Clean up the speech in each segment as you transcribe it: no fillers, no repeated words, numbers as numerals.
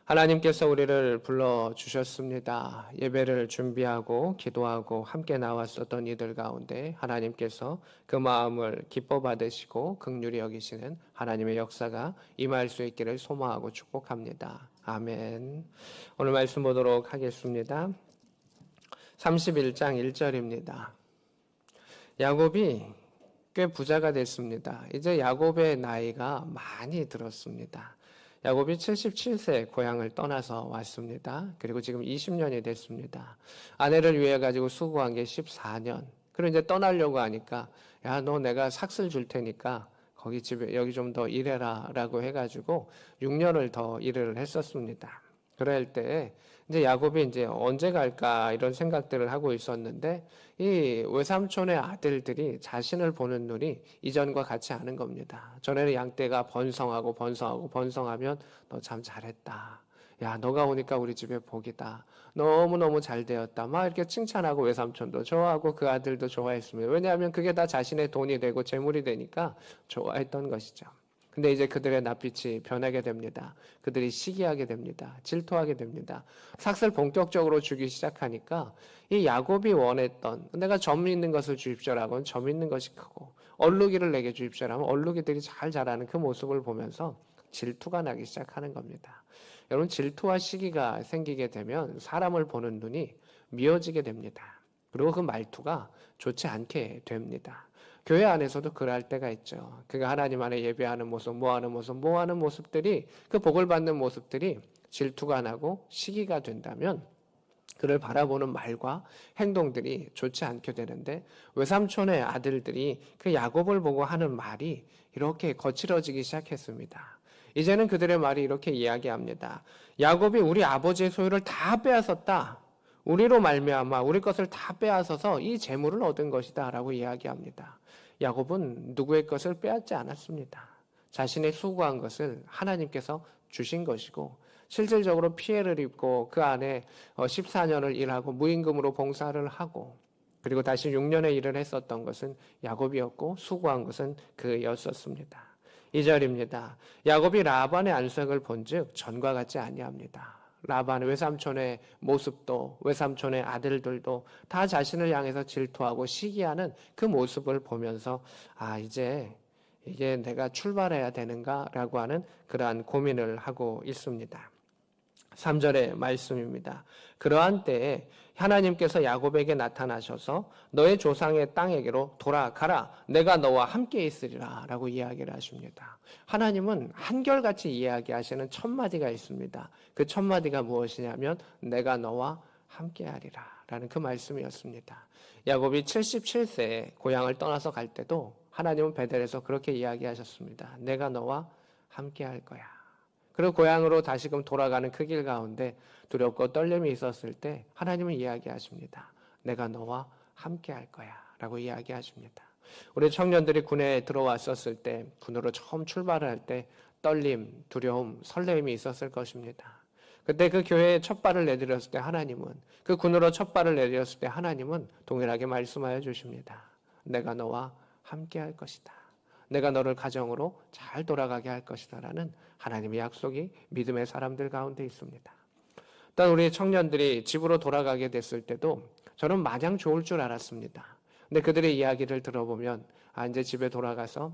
하나님께서 우리를 불러주셨습니다. 예배를 준비하고 기도하고 함께 나왔었던 이들 가운데 하나님께서 그 마음을 기뻐 받으시고 긍휼히 여기시는 하나님의 역사가 임할 수 있기를 소망하고 축복합니다. 아멘. 오늘 말씀 보도록 하겠습니다. 31장 1절입니다. 야곱이 꽤 부자가 됐습니다. 이제 야곱의 나이가 많이 들었습니다. 야곱이 77세 고향을 떠나서 왔습니다. 그리고 지금 20년이 됐습니다. 아내를 위해 가지고 수고한 게 14년. 그리고 이제 떠나려고 하니까 야, 너 내가 삭슬 줄 테니까 거기 집에 여기 좀 더 일해라 라고 해가지고 6년을 더 일을 했었습니다. 그럴 때 이제 야곱이 이제 언제 갈까 이런 생각들을 하고 있었는데 이 외삼촌의 아들들이 자신을 보는 눈이 이전과 같지 않은 겁니다. 전에는 양떼가 번성하면 너 참 잘했다. 야, 너가 오니까 우리 집에 복이다. 너무너무 잘 되었다. 막 이렇게 칭찬하고 외삼촌도 좋아하고 그 아들도 좋아했습니다. 왜냐하면 그게 다 자신의 돈이 되고 재물이 되니까 좋아했던 것이죠. 근데 이제 그들의 낯빛이 변하게 됩니다. 그들이 시기하게 됩니다. 질투하게 됩니다. 삭슬 본격적으로 주기 시작하니까 이 야곱이 원했던 내가 점 있는 것을 주십시오라고는 점 있는 것이 크고 얼룩이를 내게 주십시오라면 얼룩이들이 잘 자라는 그 모습을 보면서 질투가 나기 시작하는 겁니다. 여러분 질투와 시기가 생기게 되면 사람을 보는 눈이 미어지게 됩니다. 그리고 그 말투가 좋지 않게 됩니다. 교회 안에서도 그럴 때가 있죠. 그가 하나님 안에 예배하는 모습, 모하는 모습들이 그 복을 받는 모습들이 질투가 나고 시기가 된다면 그를 바라보는 말과 행동들이 좋지 않게 되는데 외삼촌의 아들들이 그 야곱을 보고 하는 말이 이렇게 거칠어지기 시작했습니다. 이제는 그들의 말이 이렇게 이야기합니다. 야곱이 우리 아버지의 소유를 다 빼앗았다. 우리로 말미암아 우리 것을 다 빼앗아서 이 재물을 얻은 것이다 라고 이야기합니다. 야곱은 누구의 것을 빼앗지 않았습니다. 자신의 수고한 것을 하나님께서 주신 것이고 실질적으로 피해를 입고 그 안에 14년을 일하고 무임금으로 봉사를 하고 그리고 다시 6년의 일을 했었던 것은 야곱이었고 수고한 것은 그였었습니다. 2절입니다. 야곱이 라반의 안색을 본즉 전과 같지 아니합니다. 라반 외삼촌의 모습도 외삼촌의 아들들도 다 자신을 향해서 질투하고 시기하는 그 모습을 보면서 이제 이게 내가 출발해야 되는가라고 하는 그러한 고민을 하고 있습니다. 3절의 말씀입니다. 그러한 때에 하나님께서 야곱에게 나타나셔서 너의 조상의 땅에게로 돌아가라. 내가 너와 함께 있으리라 라고 이야기를 하십니다. 하나님은 한결같이 이야기하시는 첫 마디가 있습니다. 그 첫 마디가 무엇이냐면 내가 너와 함께 하리라 라는 그 말씀이었습니다. 야곱이 77세에 고향을 떠나서 갈 때도 하나님은 베델에서 그렇게 이야기하셨습니다. 내가 너와 함께 할 거야. 그리고 고향으로 다시금 돌아가는 그 길 가운데 두렵고 떨림이 있었을 때 하나님은 이야기하십니다. 내가 너와 함께 할 거야 라고 이야기하십니다. 우리 청년들이 군에 들어왔었을 때 군으로 처음 출발을 할 때 떨림, 두려움, 설렘이 있었을 것입니다. 그때 그 교회에 첫 발을 내디뎠을 때 하나님은 그 군으로 첫 발을 내디뎠을 때 하나님은 동일하게 말씀하여 주십니다. 내가 너와 함께 할 것이다. 내가 너를 가정으로 잘 돌아가게 할 것이다 라는 하나님의 약속이 믿음의 사람들 가운데 있습니다. 일단 우리 청년들이 집으로 돌아가게 됐을 때도 저는 마냥 좋을 줄 알았습니다. 근데 그들의 이야기를 들어보면 이제 집에 돌아가서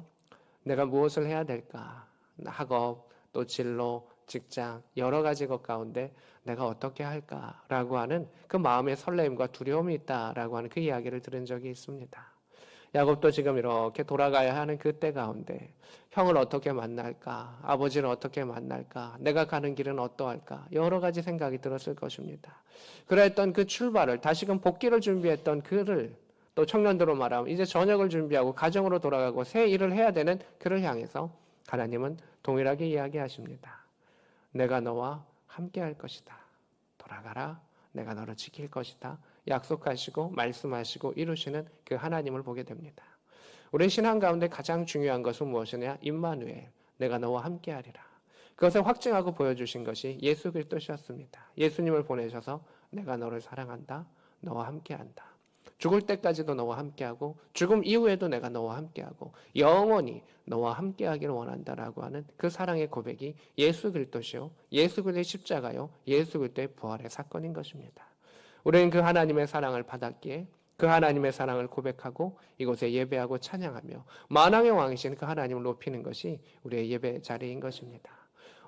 내가 무엇을 해야 될까? 학업, 또 진로, 직장 여러 가지 것 가운데 내가 어떻게 할까라고 하는 그 마음의 설렘과 두려움이 있다라고 하는 그 이야기를 들은 적이 있습니다. 야곱도 지금 이렇게 돌아가야 하는 그때 가운데 형을 어떻게 만날까? 아버지를 어떻게 만날까? 내가 가는 길은 어떠할까? 여러 가지 생각이 들었을 것입니다. 그랬던 그 출발을 다시금 복귀를 준비했던 그를 또 청년들로 말하면 이제 저녁을 준비하고 가정으로 돌아가고 새 일을 해야 되는 그를 향해서 하나님은 동일하게 이야기하십니다. 내가 너와 함께 할 것이다. 돌아가라. 내가 너를 지킬 것이다. 약속하시고 말씀하시고 이루시는 그 하나님을 보게 됩니다. 우리 신앙 가운데 가장 중요한 것은 무엇이냐? 임마누엘, 내가 너와 함께하리라. 그것을 확증하고 보여주신 것이 예수 그리스도셨습니다. 예수님을 보내셔서 내가 너를 사랑한다, 너와 함께한다. 죽을 때까지도 너와 함께하고 죽음 이후에도 내가 너와 함께하고 영원히 너와 함께하기를 원한다라고 하는 그 사랑의 고백이 예수 그리스도시요, 예수 그리스도의 십자가요, 예수 그리스도의 부활의 사건인 것입니다. 우리는 그 하나님의 사랑을 받았기에 그 하나님의 사랑을 고백하고 이곳에 예배하고 찬양하며 만왕의 왕이신 그 하나님을 높이는 것이 우리의 예배 자리인 것입니다.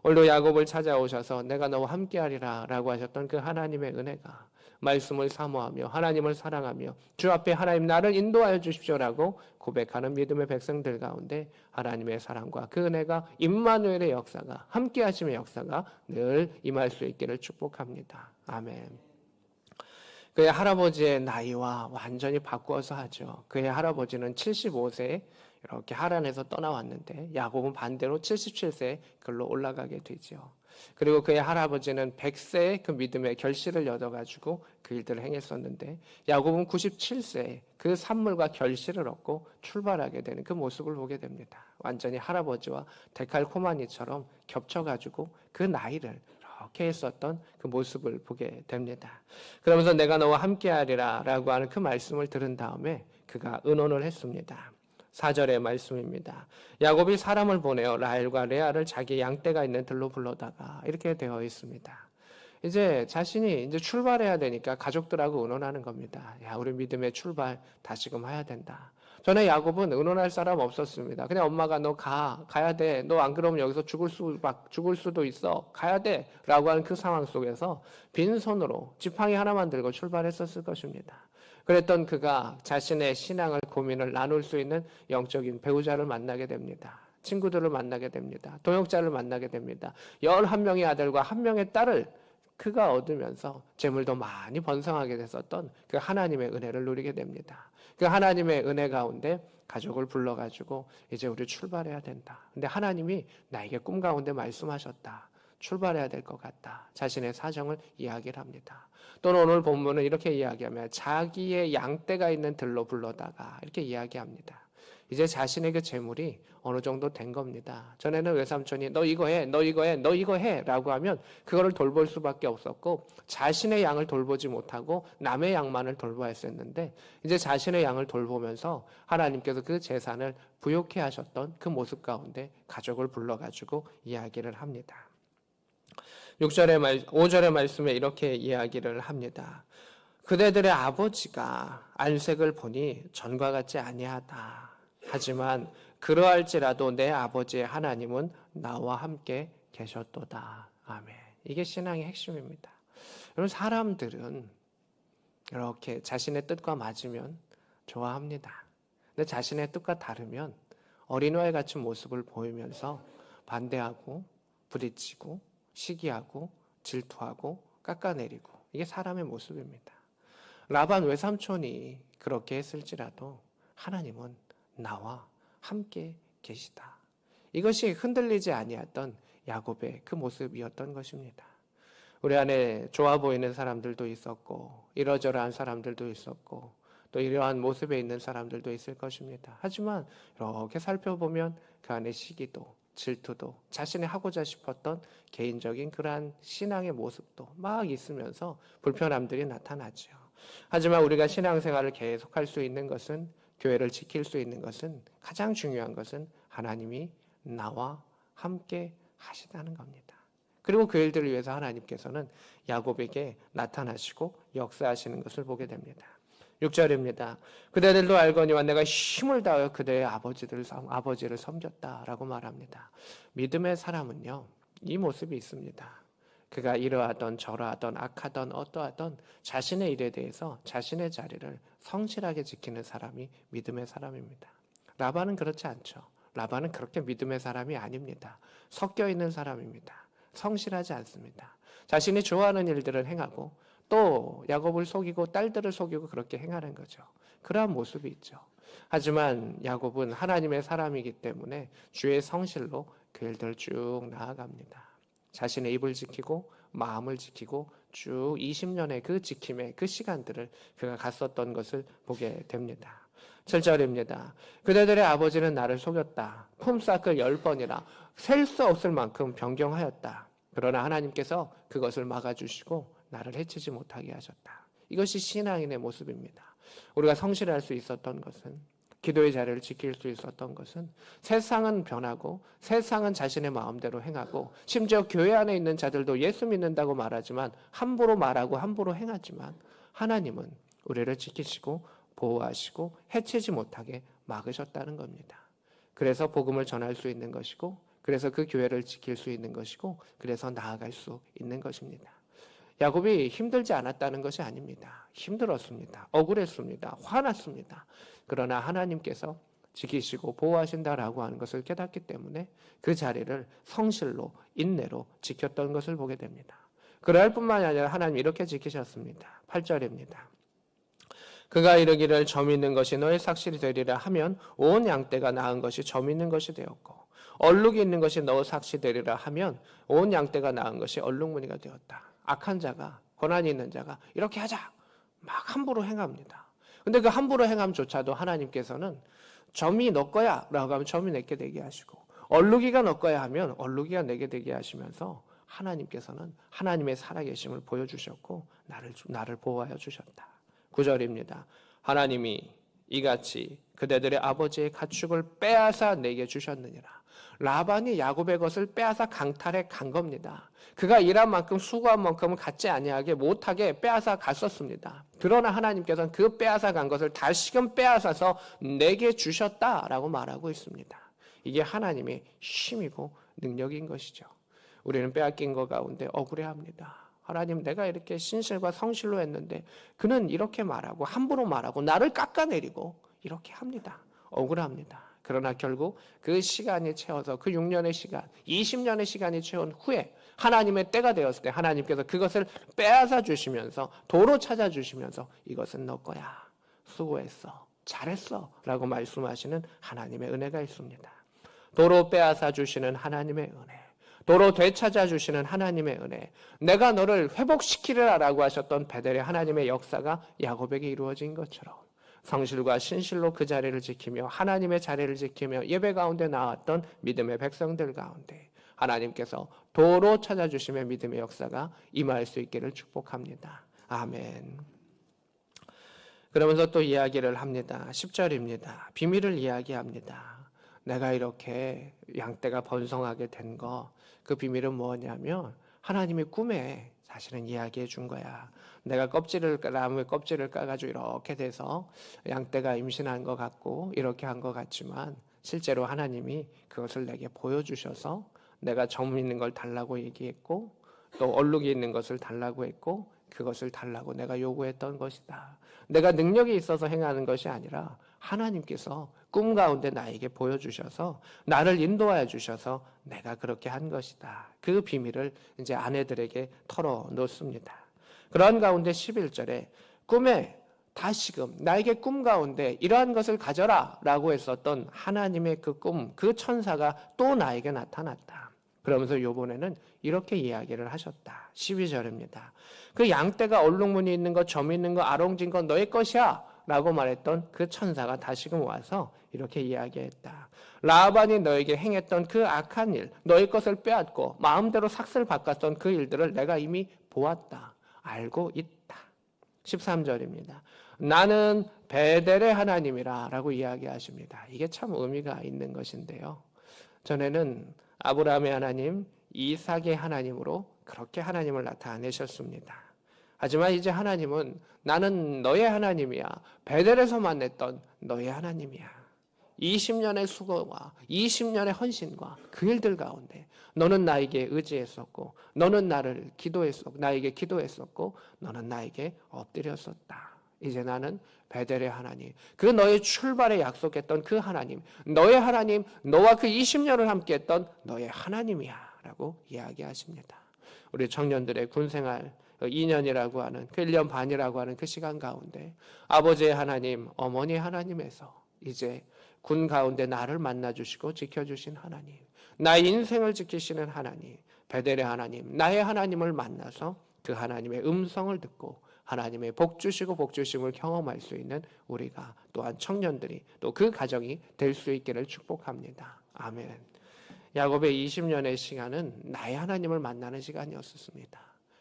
오늘도 야곱을 찾아오셔서 내가 너와 함께하리라 라고 하셨던 그 하나님의 은혜가 말씀을 사모하며 하나님을 사랑하며 주 앞에 하나님 나를 인도하여 주십시오라고 고백하는 믿음의 백성들 가운데 하나님의 사랑과 그 은혜가 임마누엘의 역사가 함께하심의 역사가 늘 임할 수 있기를 축복합니다. 아멘. 그의 할아버지의 나이와 완전히 바꾸어서 하죠. 그의 할아버지는 75세에 이렇게 하란에서 떠나왔는데 야곱은 반대로 77세에 글로 올라가게 되죠. 그리고 그의 할아버지는 100세에 그 믿음의 결실을 얻어가지고 그 일들을 행했었는데 야곱은 97세에 그 산물과 결실을 얻고 출발하게 되는 그 모습을 보게 됩니다. 완전히 할아버지와 데칼코마니처럼 겹쳐가지고 그 나이를 이렇게 했었던 그 모습을 보게 됩니다. 그러면서 내가 너와 함께하리라 라고 하는 그 말씀을 들은 다음에 그가 의논을 했습니다. 4절의 말씀입니다. 야곱이 사람을 보내어 라헬과 레아를 자기 양떼가 있는 들로 불러다가 이렇게 되어 있습니다. 이제 자신이 이제 출발해야 되니까 가족들하고 의논하는 겁니다. 야, 우리 믿음의 출발 다시금 해야 된다. 전에 야곱은 의논할 사람 없었습니다. 그냥 엄마가 너 가야 돼. 너 안 그러면 여기서 죽을 수도 있어. 가야 돼. 라고 하는 그 상황 속에서 빈손으로 지팡이 하나만 들고 출발했었을 것입니다. 그랬던 그가 자신의 신앙을 고민을 나눌 수 있는 영적인 배우자를 만나게 됩니다. 친구들을 만나게 됩니다. 동역자를 만나게 됩니다. 11명의 아들과 1명의 딸을 그가 얻으면서 재물도 많이 번성하게 됐었던 그 하나님의 은혜를 누리게 됩니다. 그 하나님의 은혜 가운데 가족을 불러가지고 이제 우리 출발해야 된다. 근데 하나님이 나에게 꿈 가운데 말씀하셨다. 출발해야 될 것 같다. 자신의 사정을 이야기를 합니다. 또는 오늘 본문은 이렇게 이야기하며 자기의 양떼가 있는 들로 불러다가 이렇게 이야기합니다. 이제 자신의 그 재물이 어느 정도 된 겁니다. 전에는 외삼촌이 너 이거 해, 너 이거 해, 너 이거 해 라고 하면 그거를 돌볼 수밖에 없었고 자신의 양을 돌보지 못하고 남의 양만을 돌봐야 했었는데 이제 자신의 양을 돌보면서 하나님께서 그 재산을 부욕해 하셨던 그 모습 가운데 가족을 불러가지고 이야기를 합니다. 5절의 말씀에 이렇게 이야기를 합니다. 그대들의 아버지가 안색을 보니 전과 같지 아니하다. 하지만 그러할지라도 내 아버지의 하나님은 나와 함께 계셨도다. 아멘. 이게 신앙의 핵심입니다. 여러분 사람들은 이렇게 자신의 뜻과 맞으면 좋아합니다. 근데 자신의 뜻과 다르면 어린아이 같은 모습을 보이면서 반대하고 부딪히고 시기하고 질투하고 깎아내리고 이게 사람의 모습입니다. 라반 외삼촌이 그렇게 했을지라도 하나님은 나와 함께 계시다. 이것이 흔들리지 아니했던 야곱의 그 모습이었던 것입니다. 우리 안에 좋아 보이는 사람들도 있었고 이러저러한 사람들도 있었고 또 이러한 모습에 있는 사람들도 있을 것입니다. 하지만 이렇게 살펴보면 그 안에 시기도 질투도 자신이 하고자 싶었던 개인적인 그러한 신앙의 모습도 막 있으면서 불편함들이 나타나죠. 하지만 우리가 신앙생활을 계속할 수 있는 것은 교회를 지킬 수 있는 것은 가장 중요한 것은 하나님이 나와 함께 하시다는 겁니다. 그리고 그 일들을 위해서 하나님께서는 야곱에게 나타나시고 역사하시는 것을 보게 됩니다. 6절입니다. 그대들도 알거니와 내가 힘을 다하여 그대의 아버지를 섬겼다라고 말합니다. 믿음의 사람은요, 이 모습이 있습니다. 그가 이러하던 저러하던 악하던 어떠하던 자신의 일에 대해서 자신의 자리를 성실하게 지키는 사람이 믿음의 사람입니다. 라반은 그렇지 않죠. 라반은 그렇게 믿음의 사람이 아닙니다. 섞여 있는 사람입니다. 성실하지 않습니다. 자신이 좋아하는 일들을 행하고 또 야곱을 속이고 딸들을 속이고 그렇게 행하는 거죠. 그러한 모습이 있죠. 하지만 야곱은 하나님의 사람이기 때문에 주의 성실로 그 일들을 쭉 나아갑니다. 자신의 입을 지키고 마음을 지키고 쭉 20년의 그 지킴의 그 시간들을 그가 갔었던 것을 보게 됩니다. 7절입니다. 그대들의 아버지는 나를 속였다. 품삯을 10번이라 셀 수 없을 만큼 변경하였다. 그러나 하나님께서 그것을 막아주시고 나를 해치지 못하게 하셨다. 이것이 신앙인의 모습입니다. 우리가 성실할 수 있었던 것은, 기도의 자리를 지킬 수 있었던 것은, 세상은 변하고 세상은 자신의 마음대로 행하고 심지어 교회 안에 있는 자들도 예수 믿는다고 말하지만 함부로 말하고 함부로 행하지만 하나님은 우리를 지키시고 보호하시고 해치지 못하게 막으셨다는 겁니다. 그래서 복음을 전할 수 있는 것이고, 그래서 그 교회를 지킬 수 있는 것이고, 그래서 나아갈 수 있는 것입니다. 야곱이 힘들지 않았다는 것이 아닙니다. 힘들었습니다. 억울했습니다. 화났습니다. 그러나 하나님께서 지키시고 보호하신다라고 하는 것을 깨닫기 때문에 그 자리를 성실로 인내로 지켰던 것을 보게 됩니다. 그럴 뿐만이 아니라 하나님 이렇게 지키셨습니다. 8절입니다. 그가 이르기를 점 있는 것이 너의 삭실이 되리라 하면 온 양떼가 낳은 것이 점 있는 것이 되었고, 얼룩이 있는 것이 너 삭시 되리라 하면 온 양떼가 낳은 것이 얼룩무늬가 되었다. 악한 자가, 고난이 있는 자가 이렇게 하자 막 함부로 행합니다. 근데 그 함부로 행함조차도 하나님께서는 점이 너 거야 라고 하면 점이 내게 되게 하시고, 얼룩이가 너 거야 하면 얼룩이가 내게 되게 하시면서 하나님께서는 하나님의 살아계심을 보여주셨고 나를 보호하여 주셨다. 9절입니다. 하나님이 이같이 그대들의 아버지의 가축을 빼앗아 내게 주셨느니라. 라반이 야곱의 것을 빼앗아 강탈해 간 겁니다. 그가 일한 만큼 수고한 만큼은 갖지 아니하게 못하게 빼앗아 갔었습니다. 그러나 하나님께서는 그 빼앗아 간 것을 다시금 빼앗아서 내게 주셨다라고 말하고 있습니다. 이게 하나님의 힘이고 능력인 것이죠. 우리는 빼앗긴 것 가운데 억울해합니다. 하나님, 내가 이렇게 신실과 성실로 했는데 그는 이렇게 말하고 함부로 말하고 나를 깎아내리고 이렇게 합니다. 억울합니다. 그러나 결국 그 시간이 채워서 그 6년의 시간, 20년의 시간이 채운 후에 하나님의 때가 되었을 때 하나님께서 그것을 빼앗아 주시면서 도로 찾아주시면서 이것은 너 거야. 수고했어. 잘했어. 라고 말씀하시는 하나님의 은혜가 있습니다. 도로 빼앗아 주시는 하나님의 은혜, 도로 되찾아 주시는 하나님의 은혜, 내가 너를 회복시키리라 라고 하셨던 베델의 하나님의 역사가 야곱에게 이루어진 것처럼 성실과 신실로 그 자리를 지키며 하나님의 자리를 지키며 예배 가운데 나왔던 믿음의 백성들 가운데 하나님께서 도로 찾아주시며 믿음의 역사가 임할 수 있기를 축복합니다. 아멘. 그러면서 또 이야기를 합니다. 10절입니다. 비밀을 이야기합니다. 내가 이렇게 양떼가 번성하게 된 거, 그 비밀은 뭐냐면 하나님이 꿈에 사실은 이야기해 준 거야. 내가 나무의 껍질을 까가지고 이렇게 돼서 양떼가 임신한 것 같고 이렇게 한 것 같지만 실제로 하나님이 그것을 내게 보여주셔서 내가 점 있는 걸 달라고 얘기했고 또 얼룩이 있는 것을 달라고 했고 그것을 달라고 내가 요구했던 것이다. 내가 능력이 있어서 행하는 것이 아니라 하나님께서 꿈 가운데 나에게 보여주셔서 나를 인도하여 주셔서 내가 그렇게 한 것이다. 그 비밀을 이제 아내들에게 털어놓습니다. 그런 가운데 11절에 꿈에 다시금 나에게 꿈 가운데 이러한 것을 가져라 라고 했었던 하나님의 그 꿈, 그 천사가 또 나에게 나타났다. 그러면서 요번에는 이렇게 이야기를 하셨다. 12절입니다. 그 양떼가 얼룩무늬 있는 것, 점 있는 것, 아롱진 것 너의 것이야 라고 말했던 그 천사가 다시금 와서 이렇게 이야기했다. 라반이 너에게 행했던 그 악한 일, 너의 것을 빼앗고 마음대로 삭슬 바꿨던 그 일들을 내가 이미 보았다. 알고 있다. 13절입니다. 나는 베델의 하나님이라 라고 이야기하십니다. 이게 참 의미가 있는 것인데요. 전에는 아브라함의 하나님, 이삭의 하나님으로 그렇게 하나님을 나타내셨습니다. 하지만 이제 하나님은 나는 너의 하나님이야. 베델에서 만났던 너의 하나님이야. 20년의 수고와 20년의 헌신과 그 일들 가운데 너는 나에게 의지했었고 너는 나에게 기도했었고 너는 나에게 엎드렸었다. 이제 나는 베델의 하나님, 그 너의 출발에 약속했던 그 하나님, 너의 하나님, 너와 그 20년을 함께했던 너의 하나님이야 라고 이야기하십니다. 우리 청년들의 군생활 2년이라고 하는 그 1년 반이라고 하는 그 시간 가운데 아버지의 하나님, 어머니의 하나님에서 이제 군 가운데 나를 만나주시고 지켜주신 하나님, 나의 인생을 지키시는 하나님, 베델의 하나님, 나의 하나님을 만나서 그 하나님의 음성을 듣고 하나님의 복 주시고 복 주심을 경험할 수 있는 우리가 또한 청년들이 또 그 가정이 될 수 있기를 축복합니다. 아멘. 야곱의 20년의 시간은 나의 하나님을 만나는 시간이었습니다.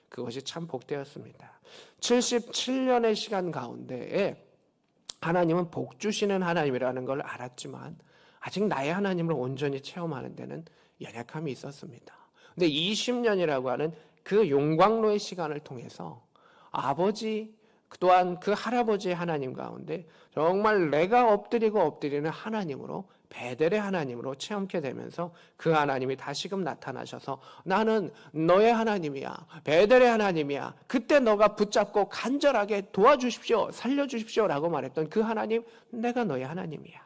그것이 참 복되었습니다. 77년의 시간 가운데에 하나님은 복 주시는 하나님이라는 걸 알았지만 아직 나의 하나님을 온전히 체험하는 데는 연약함이 있었습니다. 근데 20년이라고 하는 그 용광로의 시간을 통해서 아버지 또한 그 할아버지의 하나님 가운데 정말 내가 엎드리는 하나님으로, 베델의 하나님으로 체험케 되면서 그 하나님이 다시금 나타나셔서 나는 너의 하나님이야, 베델의 하나님이야, 그때 너가 붙잡고 간절하게 도와주십시오, 살려주십시오 라고 말했던 그 하나님, 내가 너의 하나님이야.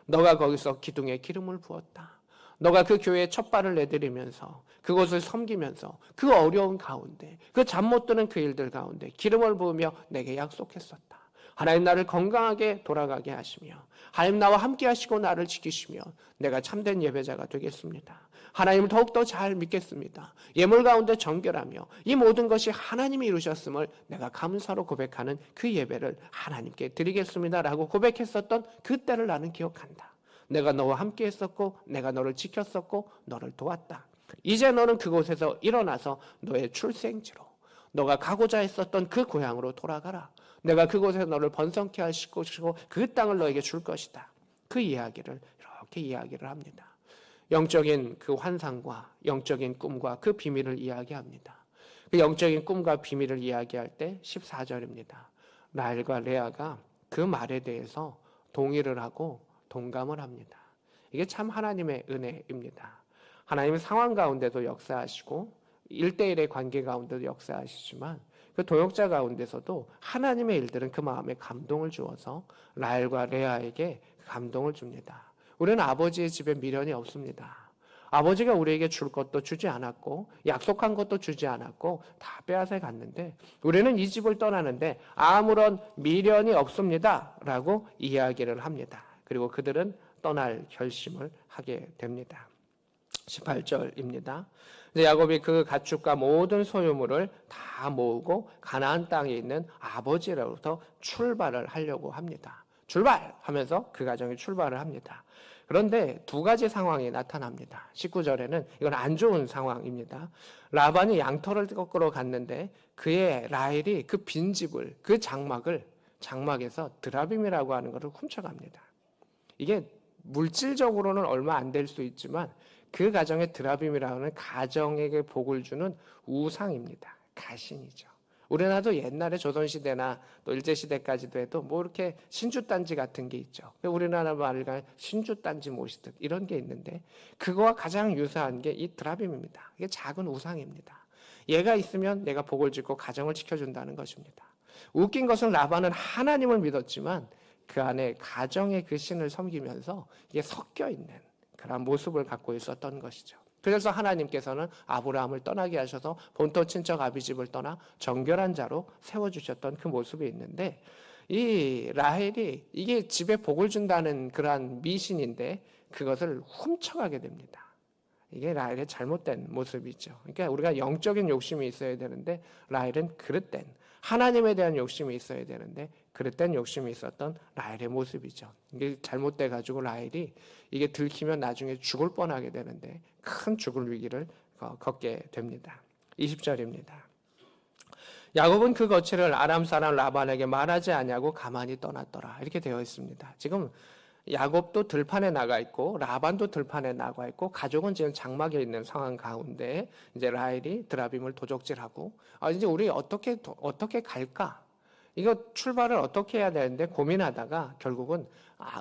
너가 거기서 기둥에 기름을 부었다. 너가 그 교회에 첫 발을 내디디면서 그곳을 섬기면서 그 어려운 가운데, 그 잠 못 드는 그 일들 가운데 기름을 부으며 내게 약속했었다. 하나님 나를 건강하게 돌아가게 하시며 하나님 나와 함께 하시고 나를 지키시며 내가 참된 예배자가 되겠습니다. 하나님을 더욱더 잘 믿겠습니다. 예물 가운데 정결하며 이 모든 것이 하나님이 이루셨음을 내가 감사로 고백하는 그 예배를 하나님께 드리겠습니다 라고 고백했었던 그때를 나는 기억한다. 내가 너와 함께 했었고 내가 너를 지켰었고 너를 도왔다. 이제 너는 그곳에서 일어나서 너의 출생지로, 너가 가고자 했었던 그 고향으로 돌아가라. 내가 그곳에서 너를 번성케 할 것이고 그 땅을 너에게 줄 것이다. 그 이야기를 이렇게 이야기를 합니다. 영적인 그 환상과 영적인 꿈과 그 비밀을 이야기합니다. 그 영적인 꿈과 비밀을 이야기할 때 14절입니다. 라헬과 레아가 그 말에 대해서 동의를 하고 동감을 합니다. 이게 참 하나님의 은혜입니다. 하나님은 상황 가운데도 역사하시고 1대1의 관계 가운데도 역사하시지만 그 동역자 가운데서도 하나님의 일들은 그 마음에 감동을 주어서 라헬과 레아에게 감동을 줍니다. 우리는 아버지의 집에 미련이 없습니다. 아버지가 우리에게 줄 것도 주지 않았고 약속한 것도 주지 않았고 다 빼앗아 갔는데 우리는 이 집을 떠나는데 아무런 미련이 없습니다 라고 이야기를 합니다. 그리고 그들은 떠날 결심을 하게 됩니다. 18절입니다. 야곱이 그 가축과 모든 소유물을 다 모으고 가나안 땅에 있는 아버지로부터 출발을 하려고 합니다. 출발하면서 그 가정이 출발을 합니다. 그런데 두 가지 상황이 나타납니다. 19절에는 이건 안 좋은 상황입니다. 라반이 양털을 꺾으러 갔는데 그의 라헬이 그 빈집을, 그 장막에서 드라빔이라고 하는 것을 훔쳐갑니다. 이게 물질적으로는 얼마 안 될 수 있지만 그 가정의 드라빔이라는 가정에게 복을 주는 우상입니다. 가신이죠. 우리나라도 옛날에 조선시대나 또 일제시대까지도 해도 뭐 이렇게 신주단지 같은 게 있죠. 우리나라 말을 가면 신주단지 모시듯 이런 게 있는데 그거와 가장 유사한 게 이 드라빔입니다. 이게 작은 우상입니다. 얘가 있으면 내가 복을 짓고 가정을 지켜준다는 것입니다. 웃긴 것은 라반은 하나님을 믿었지만 그 안에 가정의 그 신을 섬기면서 이게 섞여 있는 그런 모습을 갖고 있었던 것이죠. 그래서 하나님께서는 아브라함을 떠나게 하셔서 본토 친척 아비집을 떠나 정결한 자로 세워주셨던 그 모습이 있는데 이 라헬이 이게 집에 복을 준다는 그러한 미신인데 그것을 훔쳐가게 됩니다. 이게 라헬의 잘못된 모습이죠. 그러니까 우리가 영적인 욕심이 있어야 되는데 라헬은 그릇된 하나님에 대한 욕심이 있어야 되는데 그릇된 욕심이 있었던 라헬의 모습이죠. 이게 잘못돼 가지고 라헬이 이게 들키면 나중에 죽을 뻔하게 되는데 큰 죽을 위기를 겪게 됩니다. 20절입니다. 야곱은 그 거취를 아람 사람 라반에게 말하지 아니하고 가만히 떠났더라. 이렇게 되어 있습니다. 지금 야곱도 들판에 나가 있고 라반도 들판에 나가 있고 가족은 지금 장막에 있는 상황 가운데 이제 라헬이 드라빔을 도적질하고 이제 우리 어떻게 갈까? 이거 출발을 어떻게 해야 되는데 고민하다가 결국은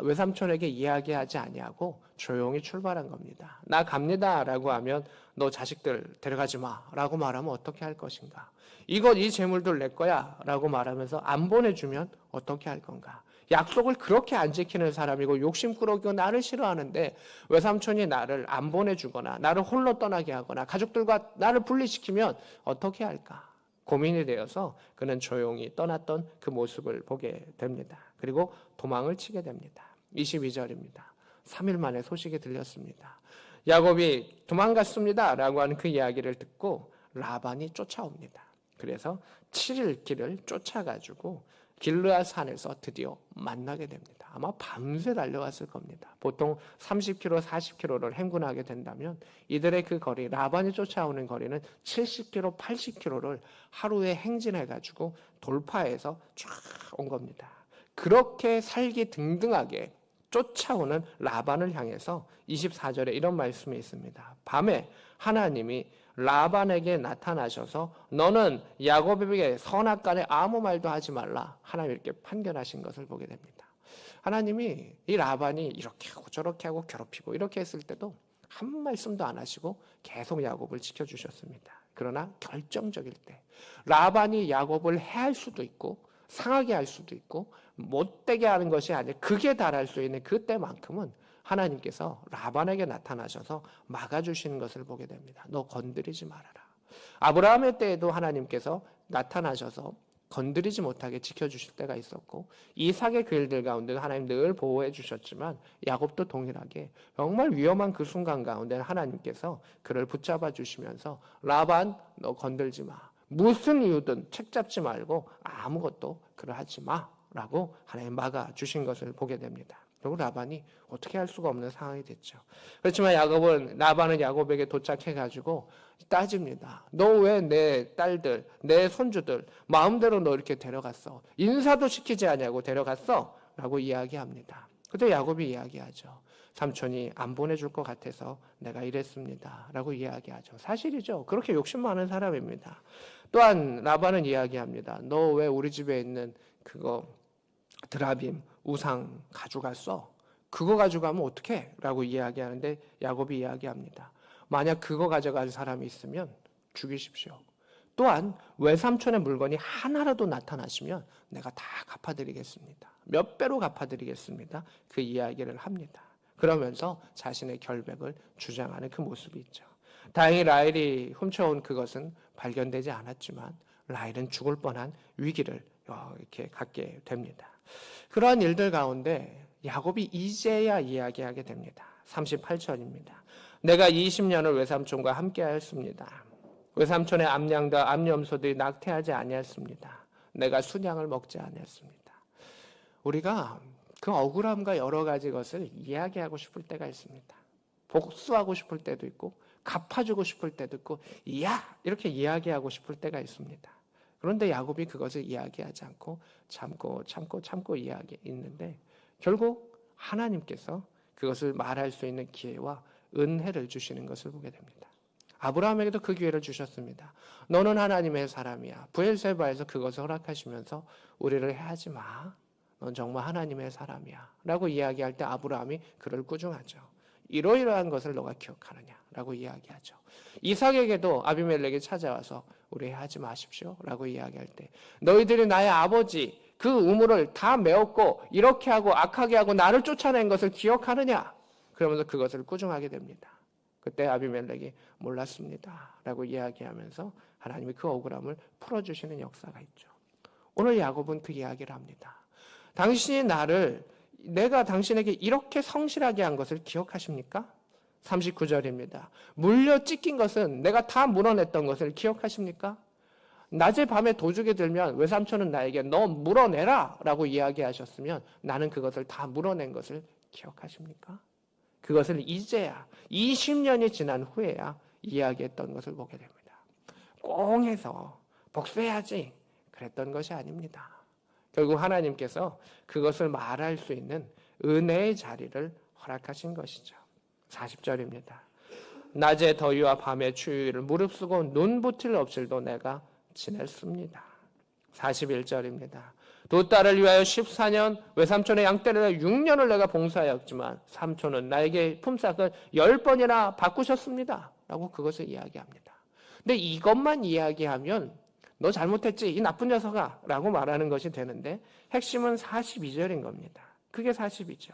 외삼촌에게 이야기하지 아니하고 조용히 출발한 겁니다. 나 갑니다라고 하면 너 자식들 데려가지 마라고 말하면 어떻게 할 것인가? 이 재물들 내 거야라고 말하면서 안 보내주면 어떻게 할 건가? 약속을 그렇게 안 지키는 사람이고 욕심꾸러기고 나를 싫어하는데 외삼촌이 나를 안 보내주거나 나를 홀로 떠나게 하거나 가족들과 나를 분리시키면 어떻게 할까? 고민이 되어서 그는 조용히 떠났던 그 모습을 보게 됩니다. 그리고 도망을 치게 됩니다. 22절입니다. 3일 만에 소식이 들렸습니다. 야곱이 도망갔습니다 라고 하는 그 이야기를 듣고 라반이 쫓아옵니다. 그래서 7일 길을 쫓아가지고 길르앗 산에서 드디어 만나게 됩니다. 아마 밤새 달려갔을 겁니다. 보통 30km, 40km를 행군하게 된다면 이들의 그 거리, 라반이 쫓아오는 거리는 70km, 80km를 하루에 행진해가지고 돌파해서 쫙 온 겁니다. 그렇게 살기 등등하게 쫓아오는 라반을 향해서 24절에 이런 말씀이 있습니다. 밤에 하나님이 라반에게 나타나셔서 너는 야곱에게 선악간에 아무 말도 하지 말라. 하나님 이렇게 판결하신 것을 보게 됩니다. 하나님이 이 라반이 이렇게 하고 저렇게 하고 괴롭히고 이렇게 했을 때도 한 말씀도 안 하시고 계속 야곱을 지켜주셨습니다. 그러나 결정적일 때 라반이 야곱을 해할 수도 있고 상하게 할 수도 있고 못되게 하는 것이 아니라 극에 달할 수 있는 그때만큼은 하나님께서 라반에게 나타나셔서 막아주시는 것을 보게 됩니다. 너 건드리지 말아라. 아브라함의 때에도 하나님께서 나타나셔서 건드리지 못하게 지켜주실 때가 있었고 이삭의 그 일들 가운데 하나님 늘 보호해 주셨지만 야곱도 동일하게 정말 위험한 그 순간 가운데 하나님께서 그를 붙잡아 주시면서 라반 너 건들지 마. 무슨 이유든 책 잡지 말고 아무것도 그를 하지 마라고 하나님 막아주신 것을 보게 됩니다. 결국 라반이 어떻게 할 수가 없는 상황이 됐죠. 그렇지만 라반은 야곱에게 도착해가지고 따집니다. 너 왜 내 딸들, 내 손주들 마음대로 너 이렇게 데려갔어? 인사도 시키지 않냐고 데려갔어? 라고 이야기합니다. 그때 야곱이 이야기하죠. 삼촌이 안 보내줄 것 같아서 내가 이랬습니다. 라고 이야기하죠. 사실이죠. 그렇게 욕심 많은 사람입니다. 또한 라반은 이야기합니다. 너 왜 우리 집에 있는 그거 드라빔 우상 가져갔어? 그거 가져가면 어떡해? 라고 이야기하는데 야곱이 이야기합니다. 만약 그거 가져간 사람이 있으면 죽이십시오. 또한 외삼촌의 물건이 하나라도 나타나시면 내가 다 갚아드리겠습니다. 몇 배로 갚아드리겠습니다. 그 이야기를 합니다. 그러면서 자신의 결백을 주장하는 그 모습이 있죠. 다행히 라헬이 훔쳐온 그것은 발견되지 않았지만 라헬은 죽을 뻔한 위기를 이렇게 갖게 됩니다. 그러한 일들 가운데 야곱이 이제야 이야기하게 됩니다. 38절입니다. 내가 20년을 외삼촌과 함께 하였습니다. 외삼촌의 암양과 암염소들이 낙태하지 아니했습니다. 내가 순양을 먹지 아니했습니다. 우리가 그 억울함과 여러 가지 것을 이야기하고 싶을 때가 있습니다. 복수하고 싶을 때도 있고 갚아주고 싶을 때도 있고 이렇게 이야기하고 싶을 때가 있습니다. 그런데 야곱이 그것을 이야기하지 않고 참고 이야기했는데 결국 하나님께서 그것을 말할 수 있는 기회와 은혜를 주시는 것을 보게 됩니다. 아브라함에게도 그 기회를 주셨습니다. 너는 하나님의 사람이야. 브엘세바에서 그것을 허락하시면서 우리를 해하지 마. 넌 정말 하나님의 사람이야. 라고 이야기할 때 아브라함이 그를 꾸중하죠. 이러이러한 것을 너가 기억하느냐? 라고 이야기하죠. 이삭에게도 아비멜렉이 찾아와서 우리 하지 마십시오. 라고 이야기할 때 너희들이 나의 아버지 그 우물을 다 메웠고 이렇게 하고 악하게 하고 나를 쫓아낸 것을 기억하느냐? 그러면서 그것을 꾸중하게 됩니다. 그때 아비멜렉이 몰랐습니다. 라고 이야기하면서 하나님이 그 억울함을 풀어주시는 역사가 있죠. 오늘 야곱은 그 이야기를 합니다. 당신이 내가 당신에게 이렇게 성실하게 한 것을 기억하십니까? 39절입니다. 물려 찢긴 것은 내가 다 물어냈던 것을 기억하십니까? 낮에 밤에 도둑이 들면 외삼촌은 나에게 너 물어내라 라고 이야기하셨으면 나는 그것을 다 물어낸 것을 기억하십니까? 그것을 이제야 20년이 지난 후에야 이야기했던 것을 보게 됩니다. 꽁해서 복수해야지 그랬던 것이 아닙니다. 결국 하나님께서 그것을 말할 수 있는 은혜의 자리를 허락하신 것이죠. 40절입니다. 낮에 더위와 밤에 추위를 무릅쓰고 눈붙일 업질도 내가 지냈습니다. 41절입니다. 두 딸을 위하여 14년, 외삼촌의 양떼를 위하여 6년을 내가 봉사하였지만 삼촌은 나에게 품삯을 10번이나 바꾸셨습니다. 라고 그것을 이야기합니다. 근데 이것만 이야기하면 너 잘못했지 이 나쁜 녀석아 라고 말하는 것이 되는데 핵심은 42절인 겁니다. 그게 40이죠.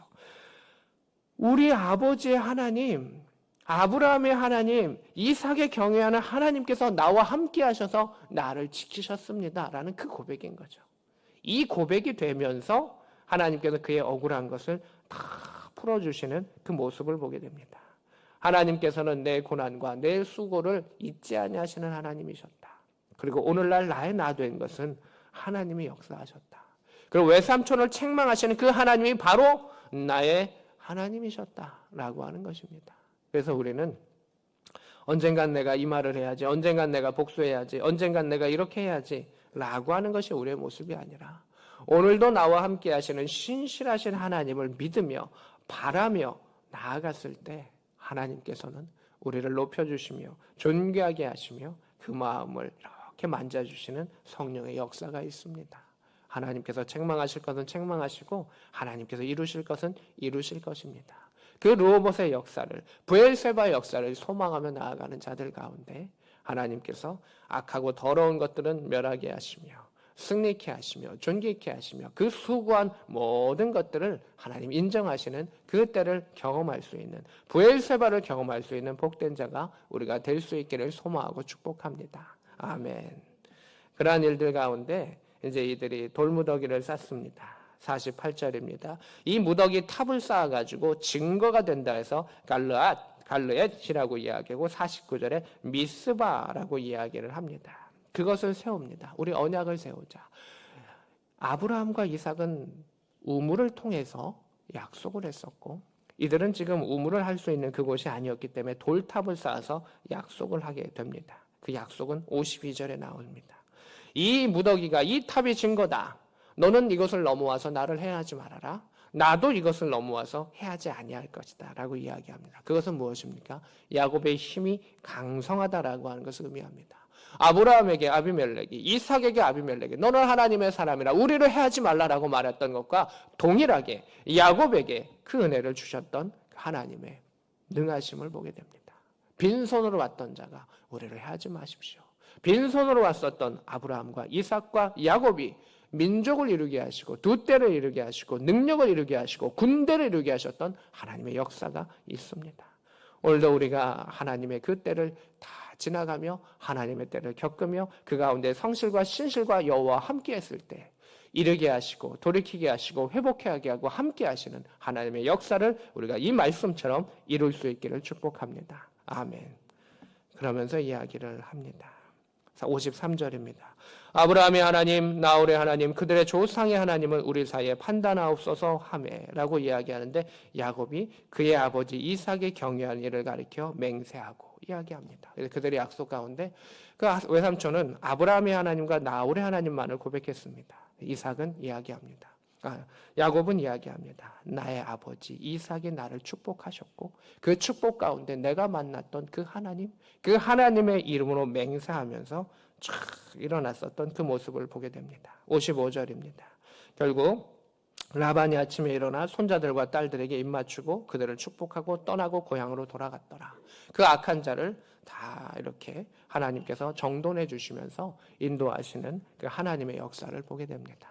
우리 아버지의 하나님, 아브라함의 하나님, 이삭의 경외하는 하나님께서 나와 함께 하셔서 나를 지키셨습니다. 라는 그 고백인 거죠. 이 고백이 되면서 하나님께서 그의 억울한 것을 다 풀어주시는 그 모습을 보게 됩니다. 하나님께서는 내 고난과 내 수고를 잊지 아니하시는 하나님이셨다. 그리고 오늘날 나의 나된 것은 하나님이 역사하셨다. 그리고 외삼촌을 책망하시는 그 하나님이 바로 나의 하나님이셨다라고 하는 것입니다. 그래서 우리는 언젠간 내가 이 말을 해야지, 언젠간 내가 복수해야지, 언젠간 내가 이렇게 해야지 라고 하는 것이 우리의 모습이 아니라 오늘도 나와 함께 하시는 신실하신 하나님을 믿으며 바라며 나아갔을 때 하나님께서는 우리를 높여주시며 존귀하게 하시며 그 마음을 이렇게 만져주시는 성령의 역사가 있습니다. 하나님께서 책망하실 것은 책망하시고 하나님께서 이루실 것은 이루실 것입니다. 그 르호봇의 역사를, 브엘세바의 역사를 소망하며 나아가는 자들 가운데 하나님께서 악하고 더러운 것들은 멸하게 하시며 승리케 하시며 존귀케 하시며 그 수고한 모든 것들을 하나님 인정하시는 그 때를 경험할 수 있는, 브엘세바를 경험할 수 있는 복된 자가 우리가 될 수 있기를 소망하고 축복합니다. 아멘. 그러한 일들 가운데 이제 이들이 돌무더기를 쌓습니다. 48절입니다. 이 무더기 탑을 쌓아가지고 증거가 된다 해서 갈르엣이라고 이야기하고 49절에 미스바라고 이야기를 합니다. 그것을 세웁니다. 우리 언약을 세우자. 아브라함과 이삭은 우물을 통해서 약속을 했었고 이들은 지금 우물을 할 수 있는 그곳이 아니었기 때문에 돌탑을 쌓아서 약속을 하게 됩니다. 그 약속은 52절에 나옵니다. 이 무더기가 이 탑이 증거다. 너는 이것을 넘어와서 나를 해하지 말아라. 나도 이것을 넘어와서 해하지 아니할 것이다 라고 이야기합니다. 그것은 무엇입니까? 야곱의 힘이 강성하다라고 하는 것을 의미합니다. 아브라함에게 아비멜렉이, 이삭에게 아비멜렉이 너는 하나님의 사람이라 우리를 해하지 말라라고 말했던 것과 동일하게 야곱에게 그 은혜를 주셨던 하나님의 능하심을 보게 됩니다. 빈손으로 왔던 자가 우리를 해하지 마십시오. 빈손으로 왔었던 아브라함과 이삭과 야곱이 민족을 이루게 하시고 두 때를 이루게 하시고 능력을 이루게 하시고 군대를 이루게 하셨던 하나님의 역사가 있습니다. 오늘도 우리가 하나님의 그 때를 다 지나가며 하나님의 때를 겪으며 그 가운데 성실과 신실과 여호와와 함께 했을 때 이르게 하시고 돌이키게 하시고 회복하게 하고 함께 하시는 하나님의 역사를 우리가 이 말씀처럼 이룰 수 있기를 축복합니다. 아멘. 그러면서 이야기를 합니다. 53절입니다. 아브라함의 하나님, 나홀의 하나님, 그들의 조상의 하나님은 우리 사이에 판단하옵소서 하매라고 이야기하는데 야곱이 그의 아버지 이삭의 경외한 일을 가리켜 맹세하고 이야기합니다. 그들의 약속 가운데 그 외삼촌은 아브라함의 하나님과 나홀의 하나님만을 고백했습니다. 이삭은 이야기합니다. 야곱은 이야기합니다. 나의 아버지 이삭이 나를 축복하셨고 그 축복 가운데 내가 만났던 그 하나님, 그 하나님의 이름으로 맹세하면서 쫙 일어났었던 그 모습을 보게 됩니다. 55절입니다. 결국 라반이 아침에 일어나 손자들과 딸들에게 입맞추고 그들을 축복하고 떠나고 고향으로 돌아갔더라. 그 악한 자를 다 이렇게 하나님께서 정돈해 주시면서 인도하시는 그 하나님의 역사를 보게 됩니다.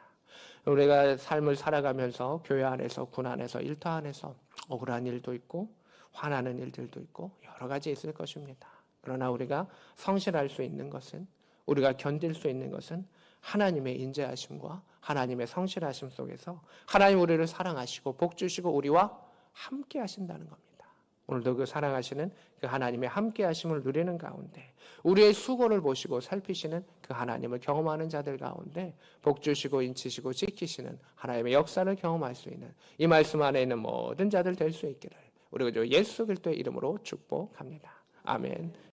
우리가 삶을 살아가면서 교회 안에서, 군 안에서, 일터 안에서 억울한 일도 있고 화나는 일들도 있고 여러 가지 있을 것입니다. 그러나 우리가 성실할 수 있는 것은, 우리가 견딜 수 있는 것은 하나님의 인자하심과 하나님의 성실하심 속에서 하나님 우리를 사랑하시고 복 주시고 우리와 함께 하신다는 겁니다. 오늘도 그 사랑하시는 그 하나님의 함께 하심을 누리는 가운데 우리의 수고를 보시고 살피시는 그 하나님을 경험하는 자들 가운데 복 주시고 인치시고 지키시는 하나님의 역사를 경험할 수 있는 이 말씀 안에 있는 모든 자들 될 수 있기를 우리 주 예수 그리스도의 이름으로 축복합니다. 아멘.